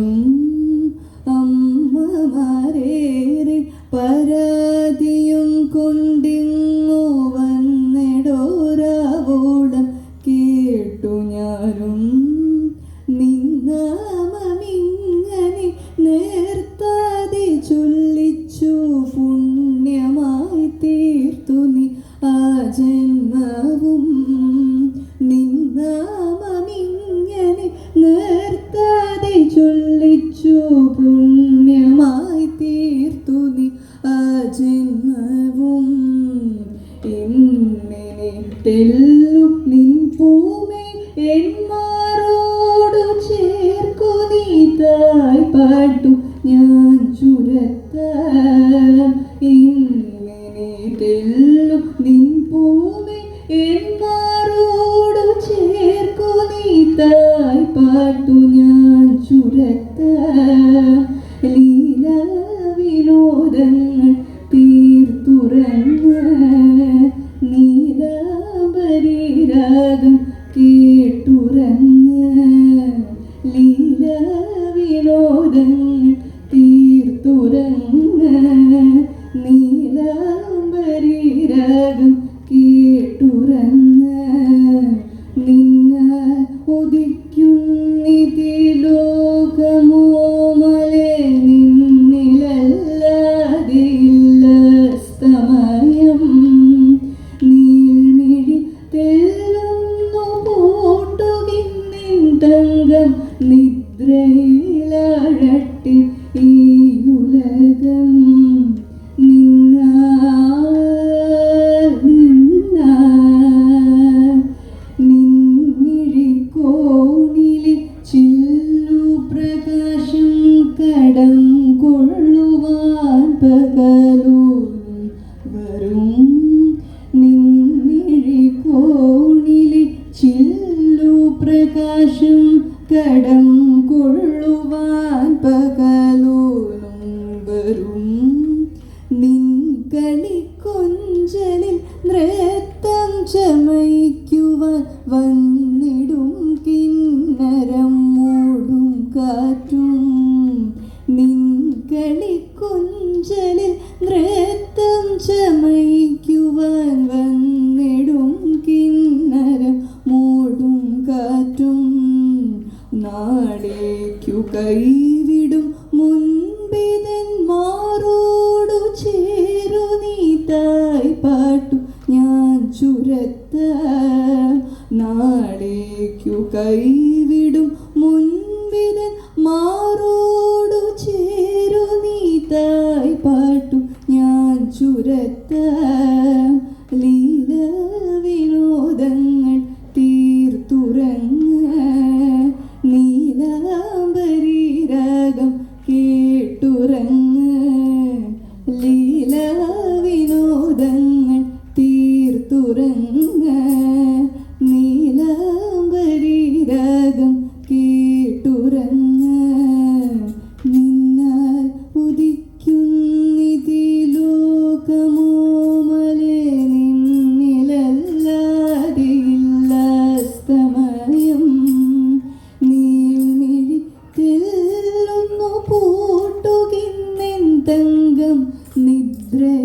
ഞാനും അമ്മമാരേറെ പരാതിയും കൊണ്ടിങ്ങോ വന്നിടോരാവോളം കേട്ടു ഞാനും നിന്നാമമിങ്ങനെ നേർത്താതെ ചൊല്ലിച്ചു പുണ്യമായി തീർത്തു നീ ആ ജന്മവും നിന്നാമമിങ്ങനെ നേർത്താതെ ചൊല്ലിച്ചു പുണ്യമായി തീർത്തു നീ ആ ജന്മവും എന്നിട്ടെല്ലു നിൻ പൂമേ എന്മാരോടു ചേർക്കു നീ തായ് പാട്ടു ഞാൻ ചുരത്ത എന്നിട്ടെല്ലു നിൻ പൂമേ എന്മാരോടു ചേർക്കു നീ തായ് പാട്ടു ഞാൻ ചുരത്ത ലീല വിനോദങ്ങൾ തീർത്തുറങ്ങ നീലാംബരീരാഗം കേട്ടുറങ്ങ ലീല വിനോദങ്ങൾ തീർത്തുറങ്ങ നീലാംബരീരാഗം കേട്ടുറങ്ങ നിന്ന ഉദിക്കുന്നിതി ലോകമോ മലേ നിന്നിലല്ലാതെയില്ല സ്തമയം നീൾമിഴി തെല്ലുന്നു പൂട്ടുകിന്നിൻ തങ്കം നിദ്രയിലാഴട്ടെ ഈ ഉലകം നിൻമിഴിക്കോണിലെ ചില്ലു പ്രകാശം കടം കൊള്ളുവാൻ പകലോലും വരും നിൻമിഴിക്കോണിലെ ചില്ലു പ്രകാശം കടം കൊള്ളുവാൻ പകലോലും വരും നിൻ കളിക്കൊഞ്ചലിൽ നൃത്തം ചമയ്ക്കുവാൻ വന്നിടും കിന്നരം മൂടും കാറ്റും നിൻ കളിക്കൊഞ്ചലിൽ നൃത്തം ചമയ്ക്കുവാൻ വന്നിടും കിന്നരം മൂടും കാറ്റും നാളേക്കു കൈവിടും മുൻപിതന്മാരോടു ചേരു നീ തായ് പാട്ടു ഞാൻ ചുരത്ത നാളേക്കു കൈവിടും മുൻപിതന്മാരോടു ചേരു നീ തായ് പാട്ടു ഞാൻ ചുരത്ത ലീല വിനോദങ്ങൾ തീർത്തുറങ്ങ നീലാംബരീരാഗം കേട്ടുറങ്ങ ലീല വിനോദങ്ങൾ തീർത്തുറങ്ങ നീലാംബരീരാഗം കേട്ടുറങ്ങ നിന്നാൽ ഉദിക്കുന്നിതി ലോകമോ മലേ നിന്നിലല്ലാതെയില്ല സ്തമയം നീൾമിഴി തെല്ലുന്നു പൂട്ടുകിന്നെൻ തങ്കം നിദ്രയിലാഴട്ടെ